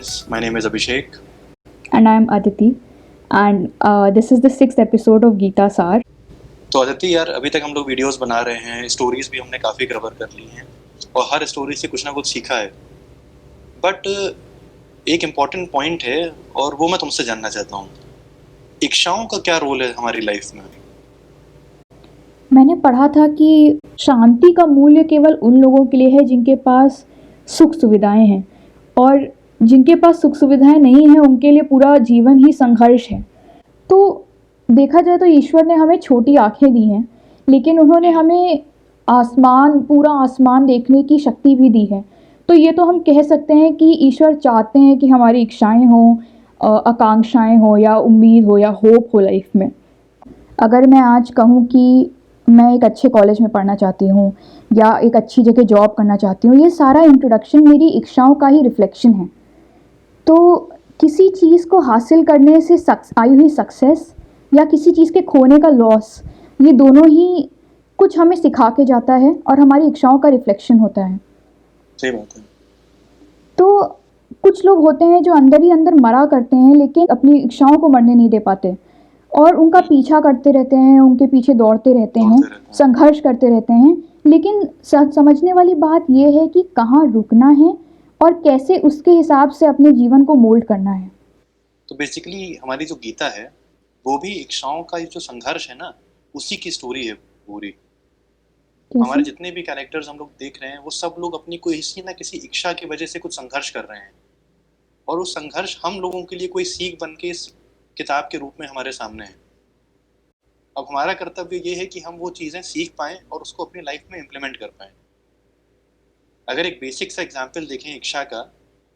guys, my name is Abhishek. And I'm Aditi, and this is the 6th episode of Geeta Sar. तो अदिति यार, अभी तक हम लोग वीडियोस बना रहे हैं, स्टोरीज भी हमने काफ़ी कवर कर ली हैं और हर स्टोरी से कुछ ना कुछ सीखा है। बट एक इम्पॉर्टेंट पॉइंट है और वो मैं तुमसे जानना चाहता हूँ, इच्छाओं का क्या रोल है हमारी लाइफ में? मैंने पढ़ा था कि शांति का मूल्य केवल उन लोगों के लिए है जिनके पास सुख सुविधाएं हैं, और जिनके पास सुख सुविधाएं नहीं हैं उनके लिए पूरा जीवन ही संघर्ष है। तो देखा जाए तो ईश्वर ने हमें छोटी आंखें दी हैं, लेकिन उन्होंने हमें पूरा आसमान देखने की शक्ति भी दी है। तो ये तो हम कह सकते हैं कि ईश्वर चाहते हैं कि हमारी इच्छाएं हों, आकांक्षाएं हो, या उम्मीद हो, या होप हो लाइफ में। अगर मैं आज कहूँ कि मैं एक अच्छे कॉलेज में पढ़ना चाहती हूँ या एक अच्छी जगह जॉब करना चाहती हूँ, ये सारा इंट्रोडक्शन मेरी इच्छाओं का ही रिफ्लेक्शन है। तो किसी चीज़ को हासिल करने से आई हुई सक्सेस या किसी चीज़ के खोने का लॉस, ये दोनों ही कुछ हमें सिखा के जाता है और हमारी इच्छाओं का रिफ्लेक्शन होता है। सही बात है। तो कुछ लोग होते हैं जो अंदर ही अंदर मरा करते हैं, लेकिन अपनी इच्छाओं को मरने नहीं दे पाते और उनका पीछा करते रहते हैं, उनके पीछे दौड़ते रहते हैं, संघर्ष करते रहते हैं। लेकिन समझने वाली बात यह है कि कहाँ रुकना है और कैसे उसके हिसाब से अपने जीवन को मोल्ड करना है। तो बेसिकली हमारी जो गीता है वो भी इच्छाओं का जो संघर्ष है ना, उसी की स्टोरी है पूरी। हमारे जितने भी कैरेक्टर्स हम लोग देख रहे हैं वो सब लोग अपनी किसी ना किसी इच्छा की वजह से कुछ संघर्ष कर रहे हैं, और वो संघर्ष हम लोगों के लिए कोई सीख बन के इस किताब के रूप में हमारे सामने है। अब हमारा कर्तव्य ये है कि हम वो चीज़ें सीख पाएं और उसको अपनी लाइफ में इम्प्लीमेंट कर पाएं। अगर एक बेसिक सा एग्जाम्पल देखें इच्छा का,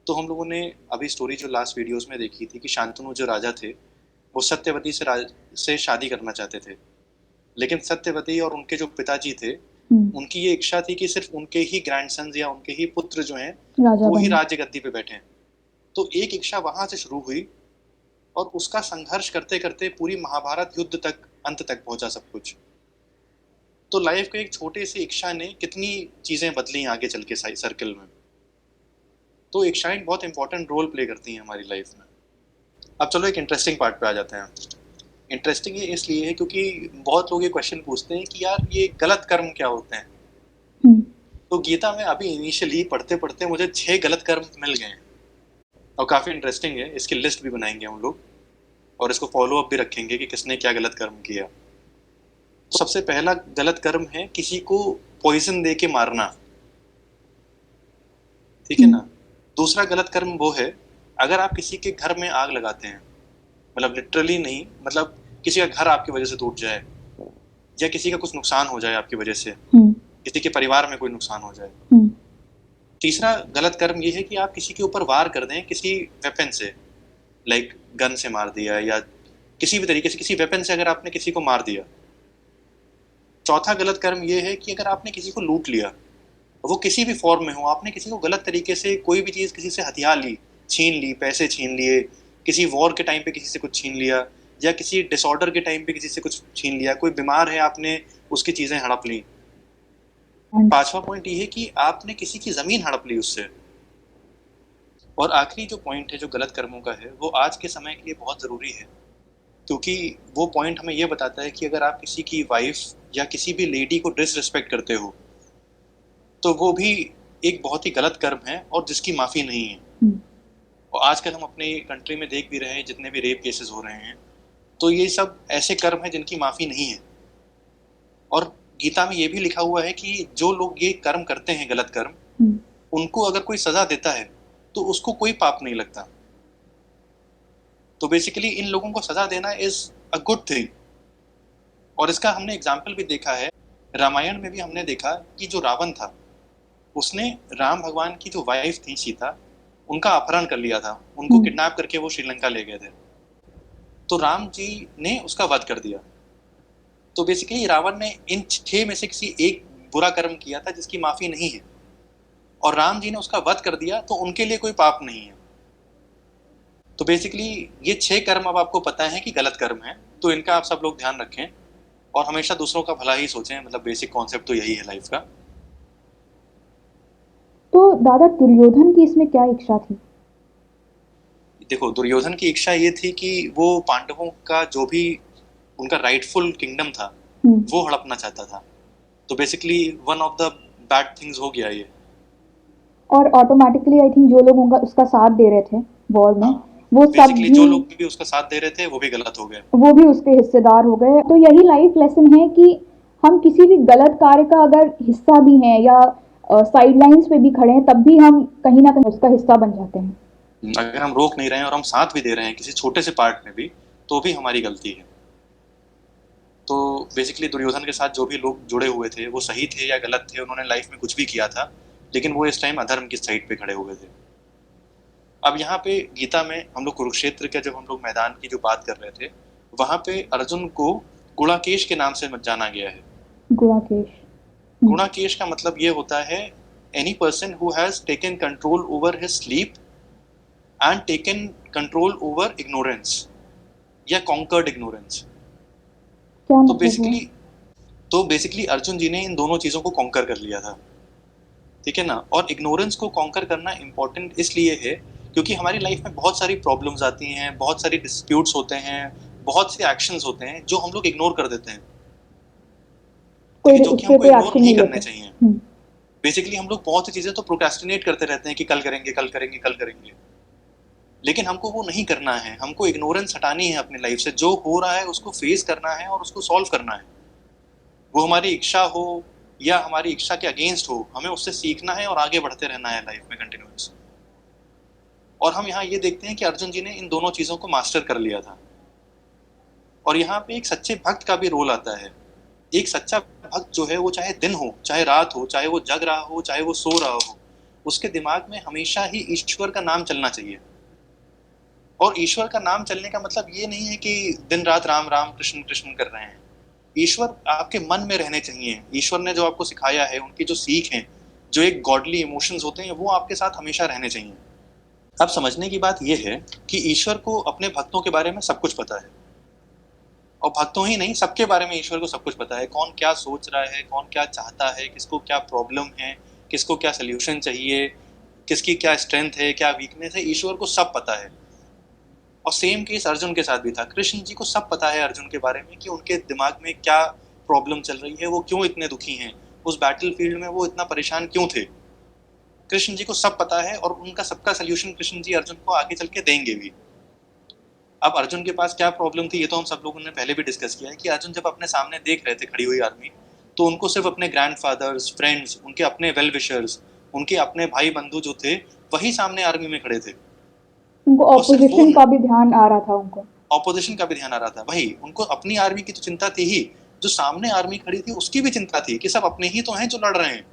तो हम लोगों ने अभी स्टोरी जो लास्ट वीडियोस में देखी थी कि शांतनु जो राजा थे वो सत्यवती से शादी करना चाहते थे, लेकिन सत्यवती और उनके जो पिताजी थे उनकी ये इच्छा थी कि सिर्फ उनके ही ग्रैंडसन्स या उनके ही पुत्र जो हैं वो ही राज्य गद्दी पे बैठे। तो एक इच्छा वहां से शुरू हुई और उसका संघर्ष करते करते पूरी महाभारत युद्ध तक अंत तक पहुंचा सब कुछ। तो लाइफ के एक छोटे से इच्छा ने कितनी चीजें बदली आगे चल के सर्कल में। तो इच्छाएं बहुत इंपॉर्टेंट रोल प्ले करती हैं हमारी लाइफ में। अब चलो एक इंटरेस्टिंग पार्ट पे आ जाते हैं। इंटरेस्टिंग ये इसलिए है क्योंकि बहुत लोग ये क्वेश्चन पूछते हैं कि यार ये गलत कर्म क्या होते हैं। तो गीता में अभी इनिशियली पढ़ते पढ़ते मुझे 6 गलत कर्म मिल गए हैं और काफ़ी इंटरेस्टिंग है। इसकी लिस्ट भी बनाएंगे हम लोग और इसको फॉलो अप भी रखेंगे कि किसने क्या गलत कर्म किया। तो सबसे पहला गलत कर्म है किसी को पॉइजन दे के मारना, ठीक है ना। दूसरा गलत कर्म वो है अगर आप किसी के घर में आग लगाते हैं, मतलब लिटरली नहीं, मतलब किसी का घर आपकी वजह से टूट जाए या किसी का कुछ नुकसान हो जाए आपकी वजह से, किसी के परिवार में कोई नुकसान हो जाए। तीसरा गलत कर्म ये है कि आप किसी के ऊपर वार कर दें किसी वेपन से, लाइक गन से मार दिया या किसी भी तरीके से किसी वेपन से अगर आपने किसी को मार दिया। चौथा गलत कर्म ये है कि अगर आपने किसी को लूट लिया, वो किसी भी फॉर्म में हो, आपने किसी को गलत तरीके से कोई भी चीज़ किसी से हथियार ली, छीन ली, पैसे छीन लिए, किसी वॉर के टाइम पे किसी से कुछ छीन लिया या किसी डिसऑर्डर के टाइम पे किसी से कुछ छीन लिया, कोई बीमार है आपने उसकी चीज़ें हड़प ली। पांचवा पॉइंट ये है कि आपने किसी की ज़मीन हड़प ली उससे। और आखिरी जो पॉइंट है जो गलत कर्मों का है वो आज के समय के लिए बहुत ज़रूरी है, क्योंकि वो पॉइंट हमें ये बताता है कि अगर आप किसी की वाइफ या किसी भी लेडी को डिसरिस्पेक्ट करते हो तो वो भी एक बहुत ही गलत कर्म है और जिसकी माफ़ी नहीं है। और आजकल हम अपने कंट्री में देख भी रहे हैं जितने भी रेप केसेस हो रहे हैं, तो ये सब ऐसे कर्म हैं जिनकी माफ़ी नहीं है। और गीता में ये भी लिखा हुआ है कि जो लोग ये कर्म करते हैं गलत कर्म, उनको अगर कोई सज़ा देता है तो उसको कोई पाप नहीं लगता। तो बेसिकली इन लोगों को सज़ा देना इज़ अ गुड थिंग। और इसका हमने एग्जाम्पल भी देखा है, रामायण में भी हमने देखा कि जो रावण था उसने राम भगवान की जो वाइफ थी सीता, उनका अपहरण कर लिया था, उनको किडनैप करके वो श्रीलंका ले गए थे। तो राम जी ने उसका वध कर दिया। तो बेसिकली रावण ने इन 6 में से किसी एक बुरा कर्म किया था जिसकी माफ़ी नहीं है, और राम जी ने उसका वध कर दिया तो उनके लिए कोई पाप नहीं है। तो बेसिकली ये 6 कर्म अब आपको पता है कि गलत कर्म है, तो इनका आप सब लोग ध्यान रखें और हमेशा दूसरों का भला ही सोचें। मतलब बेसिक कॉन्सेप्ट तो यही है लाइफ का। तो दादा दुर्योधन की इसमें क्या इच्छा थी? देखो, दुर्योधन की इच्छा ये थी कि वो पांडवों का जो भी उनका राइटफुल किंगडम था वो हड़पना चाहता था। तो basically one of the bad things हो गया ये। और ऑटोमेटिकली आई थिंक जो लोग उनका उसका साथ दे रहे थे वॉर में, हाँ, वो सब बेसिकली भी जो लोग भी उसका साथ दे रहे थे वो भी गलत हो गए। उसके हिस्सेदार हो गए। तो यही लाइफ लेसन है कि हम किसी भी गलत कार्य का अगर हिस्सा भी हैं या साइड लाइंस पे भी खड़े हैं, तब भी हम कहीं ना कहीं उसका हिस्सा बन जाते हैं। अगर हम रोक नहीं रहे हैं और हम साथ भी दे रहे हैं किसी छोटे से पार्ट में भी, तो भी हमारी गलती है। तो बेसिकली दुर्योधन के साथ जो भी लोग जुड़े हुए थे वो सही थे या गलत थे, उन्होंने लाइफ में कुछ भी किया था, लेकिन वो इस टाइम अधर्म की साइड पे खड़े हुए थे। अब यहाँ पे गीता में हम लोग कुरुक्षेत्र के जब हम लोग मैदान की जो बात कर रहे थे, वहां पे अर्जुन को गुणाकेश के नाम से जाना गया है। गुणाकेश, गुणाकेश का मतलब ये होता है any person who has taken control over his sleep and taken control over ignorance या कॉन्कर्ड इग्नोरेंस। क्या तो मतलब हुआ? बेसिकली अर्जुन जी ने इन दोनों चीजों को कॉन्कर कर लिया था, ठीक है ना। और इग्नोरेंस को कॉन्कर करना इंपॉर्टेंट इसलिए है क्योंकि हमारी लाइफ में बहुत सारी प्रॉब्लम्स आती हैं, बहुत सारी डिस्प्यूट्स होते हैं, बहुत से एक्शंस होते हैं जो हम लोग इग्नोर कर देते हैं, ठीक कोई है, जो उस कि पे हमको कोई इग्नोर एक्शन नहीं नहीं करने लेते। चाहिए। बेसिकली हम लोग बहुत सी चीजें तो प्रोक्रेस्टिनेट करते रहते हैं कि कल करेंगे कल करेंगे कल करेंगे, लेकिन हमको वो नहीं करना है। हमको इग्नोरेंस हटानी है अपनी लाइफ से, जो हो रहा है उसको फेस करना है और उसको सॉल्व करना है। वो हमारी इच्छा हो या हमारी इच्छा के अगेंस्ट हो, हमें उससे सीखना है और आगे बढ़ते रहना है लाइफ में कंटिन्यूस। और हम यहाँ ये देखते हैं कि अर्जुन जी ने इन दोनों चीजों को मास्टर कर लिया था। और यहाँ पे एक सच्चे भक्त का भी रोल आता है। एक सच्चा भक्त जो है वो चाहे दिन हो चाहे रात हो, चाहे वो जग रहा हो चाहे वो सो रहा हो, उसके दिमाग में हमेशा ही ईश्वर का नाम चलना चाहिए। और ईश्वर का नाम चलने का मतलब ये नहीं है कि दिन रात राम राम कृष्ण कृष्ण कर रहे हैं। ईश्वर आपके मन में रहने चाहिए। ईश्वर ने जो आपको सिखाया है, उनकी जो सीख है, जो एक गॉडली इमोशंस होते हैं, वो आपके साथ हमेशा रहने चाहिए। अब समझने की बात यह है कि ईश्वर को अपने भक्तों के बारे में सब कुछ पता है। और भक्तों ही नहीं, सबके बारे में ईश्वर को सब कुछ पता है। कौन क्या सोच रहा है, कौन क्या चाहता है, किसको क्या प्रॉब्लम है, किसको क्या सोल्यूशन चाहिए, किसकी क्या स्ट्रेंथ है, क्या वीकनेस है, ईश्वर को सब पता है। और सेम केस अर्जुन के साथ भी था। कृष्ण जी को सब पता है अर्जुन के बारे में कि उनके दिमाग में क्या प्रॉब्लम चल रही है, वो क्यों इतने दुखी हैं, उस बैटल फील्ड में वो इतना परेशान क्यों थे। कृष्ण जी को सब पता है और उनका सबका सोल्यूशन कृष्ण जी अर्जुन को आगे चल के देंगे भी। अब अर्जुन के पास क्या प्रॉब्लम थी, ये तो हम सब लोगों ने पहले भी डिस्कस किया है कि अर्जुन जब अपने सामने देख रहे थे खड़ी हुई आर्मी, तो उनको सिर्फ अपने ग्रैंडफादर्स, फ्रेंड्स, उनके अपने वेल विशर्स, उनके अपने भाई बंधु जो थे, वही सामने आर्मी में खड़े थे। उनको और सिर्फ वो ऑपोजिशन का भी ध्यान आ रहा था उनको। ऑपोजिशन का भी ध्यान आ रहा था। वही उनको अपनी आर्मी की तो चिंता थी ही, जो सामने आर्मी खड़ी थी उसकी भी चिंता थी कि सब अपने ही तो हैं जो लड़ रहे हैं।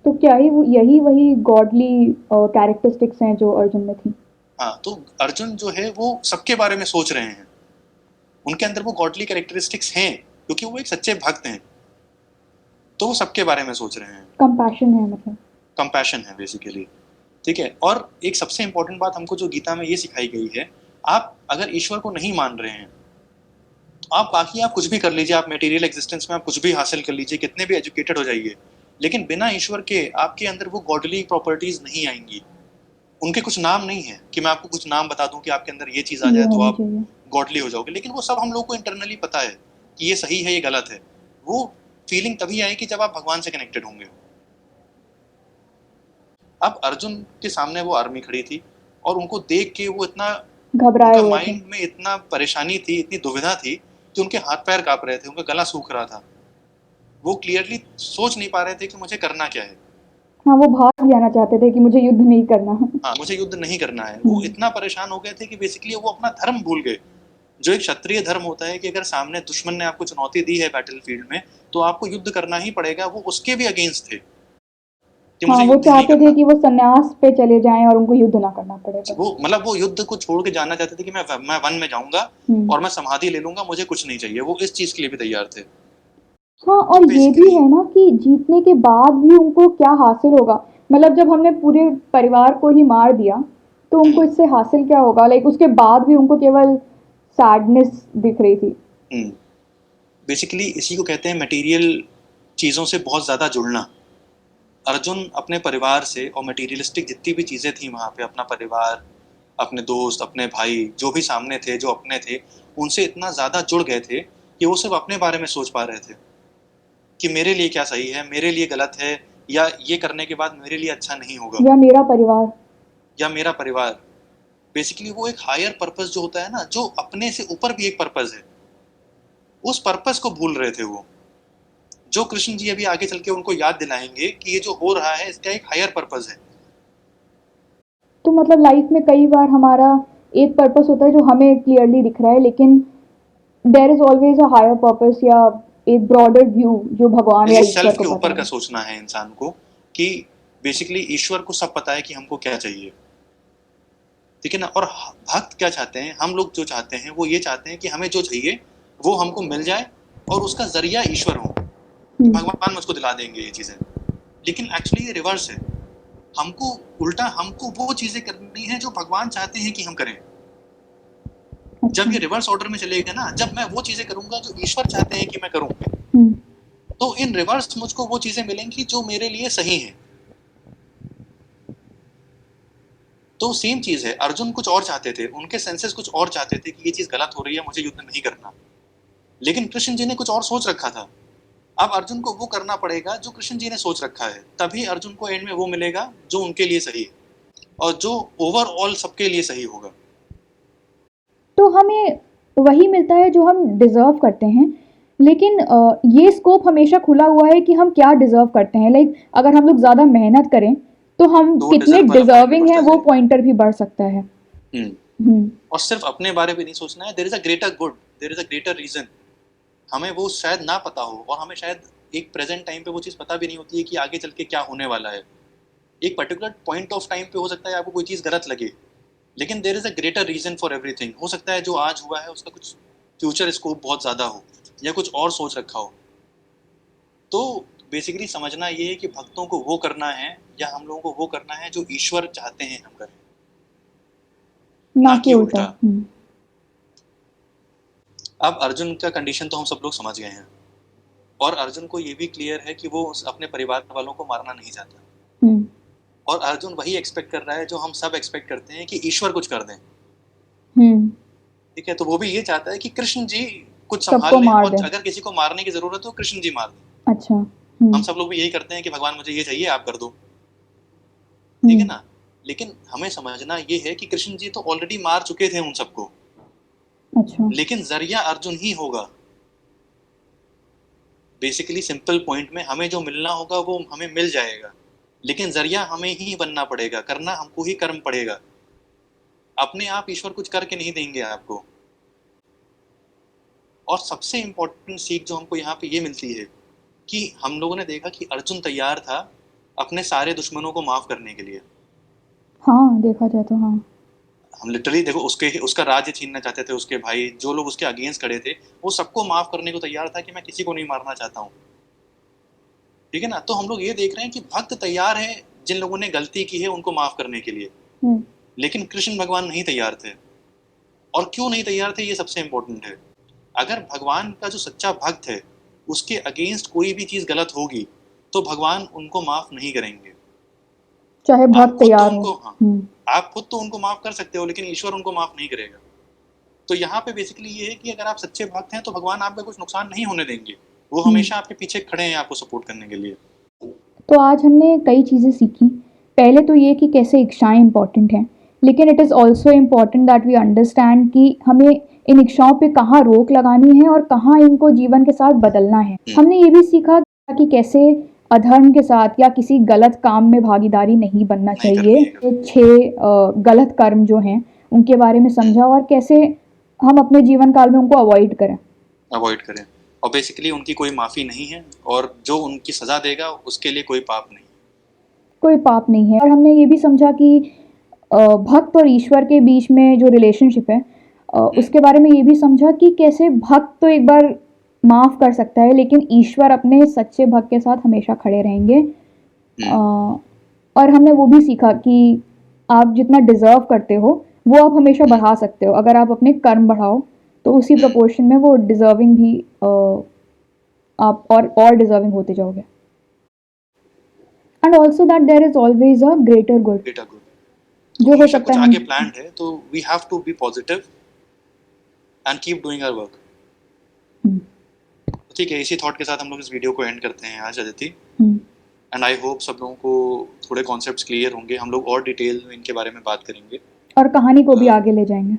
तो क्या ही यही वही गॉडली कैरेक्टरिस्टिक्स हैं जो अर्जुन में थी। हाँ, तो अर्जुन जो है वो सबके बारे में सोच रहे हैं। उनके अंदर वो गॉडली कैरेक्टरिस्टिक्स हैं क्योंकि वो एक सच्चे भक्त हैं, तो वो सबके बारे में सोच रहे हैं। कंपैशन है मतलब। कंपैशन है बेसिकली, ठीक है। और एक सबसे इंपॉर्टेंट बात हमको जो गीता में ये सिखाई गई है, आप अगर ईश्वर को नहीं मान रहे हैं तो आप बाकी आप कुछ भी कर लीजिए, आप मटेरियल एग्जिस्टेंस में आप कुछ भी हासिल कर लीजिए, कितने भी एजुकेटेड हो जाइए, लेकिन बिना ईश्वर के आपके अंदर वो गॉडली प्रॉपर्टीज नहीं आएंगी। उनके कुछ नाम नहीं है कि मैं आपको कुछ नाम बता दूं कि आपके अंदर ये चीज आ ये जाए तो होनी आप चाहिए। गॉडली हो जाओगे, लेकिन वो सब हम लोग को इंटरनली पता है कि ये सही है ये गलत है। वो फीलिंग तभी आएगी जब आप भगवान से कनेक्टेड होंगे। अब अर्जुन के सामने वो आर्मी खड़ी थी और उनको देख के वो इतना, घबराए उनका हुए थे। माइंड में इतना परेशानी थी, इतनी दुविधा थी कि उनके हाथ पैर कांप रहे थे, उनका गला सूख रहा था। वो क्लियरली सोच नहीं पा रहे थे कि मुझे करना क्या है। हाँ, वो भाग जाना चाहते थे कि मुझे युद्ध नहीं करना। हाँ, मुझे युद्ध नहीं करना है। वो इतना परेशान हो गए थे कि बेसिकली वो अपना धर्म भूल गए, जो एक क्षत्रिय धर्म होता है कि अगर सामने दुश्मन ने आपको चुनौती दी है बैटल फील्ड में, तो आपको युद्ध करना ही पड़ेगा। वो उसके भी अगेंस्ट थे कि हाँ, मुझे वो युद्ध ही नहीं चाहते थे करना। कि वो संन्यास पे चले जाएं और उनको युद्ध ना करना पड़े बस। वो मतलब वो युद्ध को छोड़ के जाना चाहते थे कि मैं वन में जाऊंगा और मैं समाधि ले लूंगा, मुझे कुछ नहीं चाहिए। वो इस चीज के लिए भी तैयार थे। हाँ, तो और ये भी बेसिकली है ना कि जीतने के बाद भी उनको क्या हासिल होगा। मतलब जब हमने पूरे परिवार को ही मार दिया, तो उनको इससे हासिल क्या होगा? लाइक उसके बाद भी उनको केवल सैडनेस दिख रही थी। बेसिकली इसी को कहते हैं मटेरियल चीजों से बहुत ज्यादा जुड़ना। अर्जुन अपने परिवार से और मटेरियलिस्टिक जितनी भी चीजें थी वहां पे, अपना परिवार, अपने दोस्त, अपने भाई, जो भी सामने थे, जो अपने थे, उनसे इतना ज़्यादा जुड़ गए थे कि वो सिर्फ़ अपने बारे में सोच पा रहे थे कि मेरे लिए क्या सही है, मेरे लिए गलत है, या ये करने के बाद मेरे लिए अच्छा नहीं होगा, या मेरा परिवार। या मेरा परिवार। बेसिकली वो एक हायर पर्पस जो होता है ना, जो अपने से ऊपर भी एक पर्पस है, उस पर्पस को भूल रहे थे वो, जो कृष्ण जी अभी आगे चल के उनको याद दिलाएंगे कि ये जो हो रहा है इसका एक हायर पर्पस है। तो मतलब लाइफ में कई बार हमारा एक पर्पस होता है जो हमें क्लियरली दिख रहा है, लेकिन there is always a higher purpose या एक ब्रॉडर व्यू जो भगवान या जैसे ईश्वर सेल्फ को के पता ऊपर का है। सोचना है इंसान को कि बेसिकली ईश्वर को सब पता है कि हमको क्या चाहिए, ठीक है ना। और भक्त क्या चाहते हैं, हम लोग जो चाहते हैं वो ये चाहते हैं कि हमें जो चाहिए वो हमको मिल जाए और उसका जरिया ईश्वर हो, कि हम्म, भगवान मुझको दिला देंगे ये चीजें। लेकिन एक्चुअली ये रिवर्स है, हमको उल्टा हमको वो चीजें करनी है जो भगवान चाहते हैं कि हम करें। अच्छा। जब ये रिवर्स ऑर्डर में चलेगा ना, जब मैं वो चीजें करूंगा जो ईश्वर चाहते हैं कि मैं करूं, हम्म, तो इन रिवर्स मुझको वो चीजें मिलेंगी जो मेरे लिए सही हैं। तो सेम चीज है, अर्जुन कुछ और चाहते थे, उनके सेंसेस कुछ और चाहते थे कि ये चीज गलत हो रही है, मुझे युद्ध नहीं करना। लेकिन कृष्ण जी ने कुछ और सोच रखा था। अब अर्जुन को वो करना पड़ेगा जो कृष्ण जी ने सोच रखा है, तभी अर्जुन को एंड में वो मिलेगा जो उनके लिए सही है और जो ओवरऑल सबके लिए सही होगा। तो हमें वही मिलता है जो हम डिज़र्व करते हैं, लेकिन ये स्कोप हमेशा खुला हुआ है कि हम क्या डिज़र्व करते हैं। लाइक अगर हम लोग ज़्यादा मेहनत करें तो हम तो वो कितने डिजर्व वाला पॉइंट भी डिज़र्विंग हैं बढ़ता वो जाएगा। पॉइंटर भी बढ़ सकता है। हम्म। हम्म, और सिर्फ अपने बारे में नहीं सोचना है, there is a greater good, there is a greater reason. हमें वो शायद ना पता हो, और हमें शायद एक प्रेजेंट टाइम पे वो चीज़ पता भी नहीं होती है कि आगे चल के क्या होने वाला है। एक पर्टिकुलर पॉइंट ऑफ टाइम पे हो सकता है आपको कोई चीज़ गलत लगे, लेकिन there is a greater reason for everything. हो सकता है जो आज हुआ है उसका कुछ फ्यूचर स्कोप बहुत ज़्यादा हो, या कुछ और सोच रखा हो। तो बेसिकली समझना ये है कि भक्तों को वो करना है, या हम लोगों को वो करना है जो ईश्वर चाहते हैं हम करें, ना ना कि कि उल्टा। उल्टा। अब अर्जुन का कंडीशन तो हम सब लोग समझ गए हैं, और अर्जुन को ये भी क्लियर है कि वो अपने परिवार वालों को मारना नहीं चाहता। हम्म, और अर्जुन वही एक्सपेक्ट कर रहा है जो हम सब एक्सपेक्ट करते हैं, कि ईश्वर कुछ कर दें। हम्म, ठीक है, तो वो भी ये चाहता है कि कृष्ण जी कुछ सबको संभाल लें, मार और दे। अगर किसी को मारने की जरूरत हो कृष्ण जी मार दें। अच्छा। हम सब लोग भी यही करते हैं कि भगवान मुझे ये चाहिए आप कर दो, ठीक है हम्म, ना। लेकिन हमें समझना ये है कि कृष्ण जी तो ऑलरेडी मार चुके थे उन सबको, अच्छा। लेकिन जरिया अर्जुन ही होगा। बेसिकली सिंपल पॉइंट में हमें जो मिलना होगा वो हमें मिल जाएगा, लेकिन जरिया हमें ही बनना पड़ेगा, करना हमको ही कर्म पड़ेगा। अपने आप ईश्वर कुछ करके नहीं देंगे आपको। और सबसे इंपॉर्टेंट सीख जो हमको यहाँ पे ये मिलती है कि हम लोगों ने देखा कि अर्जुन तैयार था अपने सारे दुश्मनों को माफ करने के लिए। हाँ, देखा जाए तो हाँ। हम लिटरली देखो, उसका राज्य छीनना चाहते थे उसके भाई, जो लोग उसके अगेंस्ट खड़े थे, वो सबको माफ करने को तैयार था कि मैं किसी को नहीं मारना चाहता हूँ, ठीक है ना। तो हम लोग ये देख रहे हैं कि भक्त तैयार है जिन लोगों ने गलती की है उनको माफ करने के लिए, हम्म, लेकिन कृष्ण भगवान नहीं तैयार थे। और क्यों नहीं तैयार थे, ये सबसे इंपॉर्टेंट है। अगर भगवान का जो सच्चा भक्त है उसके अगेंस्ट कोई भी चीज गलत होगी, तो भगवान उनको माफ नहीं करेंगे। चाहे आप भक्त खुद तो तैयार हो। उनको, हाँ, हम्म, आप खुद तो उनको माफ कर सकते हो, लेकिन ईश्वर उनको माफ नहीं करेगा। तो यहाँ पे बेसिकली ये है कि अगर आप सच्चे भक्त हैं तो भगवान आपका कुछ नुकसान नहीं होने देंगे, वो हमेशा आपके पीछे खड़े हैं आपको सपोर्ट करने के लिए। तो आज हमने कई चीज़ें सीखी। पहले तो ये कि कैसे इच्छाएं इंपॉर्टेंट हैं, लेकिन it is also important that we understand कि हमें इन इच्छाओं पे कहाँ रोक लगानी है और कहाँ इनको जीवन के साथ बदलना है। हमने ये भी सीखा कि कैसे अधर्म के साथ या किसी गलत काम में भागीदारी नहीं बनना नहीं चाहिए। करनी है कभी। ये 6 गलत कर्म जो हैं उनके बारे में समझा, और कैसे हम अपने जीवन काल में उनको अवॉइड करें। अवॉइड करें, और बेसिकली उनकी कोई माफी नहीं है, और जो उनकी सजा देगा उसके लिए कोई पाप नहीं। कोई पाप नहीं है। और हमने ये भी समझा कि भक्त और ईश्वर के बीच में जो रिलेशनशिप है, उसके बारे में ये भी समझा कि कैसे भक्त तो एक बार माफ़ कर सकता है, लेकिन ईश्वर अपने सच्चे भक्त के साथ हमेशा खड़े रहेंगे। अ, और हमने वो भी सीखा कि आप जितना डिज़र्व करते हो वो आप हमेशा बढ़ा सकते हो। अगर आप अपने कर्म बढ़ाओ तो उसी प्रोपोर्शन में वो डिज़र्विंग भी आप और डिज़र्विंग होते जाओगे। And also that there is always a greater good. बेटा गुड, जो हो हमेशा सकता कुछ है आगे हम प्लान्ड है, तो we have to be positive and keep doing our work. हम्म, ठीक है, इसी थॉट के साथ हम लोग इस वीडियो को एंड करते हैं आज अदिति। हम्म। एंड आई होप सब लोगों को थोड़े कॉन्सेप्ट्स क्लियर होंगे। हम लोग और डिटेल में इनके बारे में बात करेंगे और कहानी को भी अ, आगे ले जाएंगे।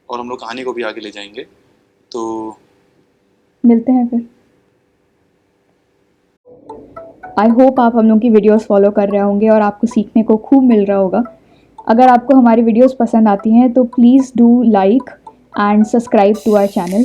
और हम लोग कहानी को भी आगे ले जाएंगे। तो मिलते हैं फिर। आई होप आप हम लोग की वीडियोस फॉलो कर रहे होंगे और आपको सीखने को खूब मिल रहा होगा। अगर आपको हमारी वीडियोस पसंद आती हैं तो please do like and subscribe to our channel.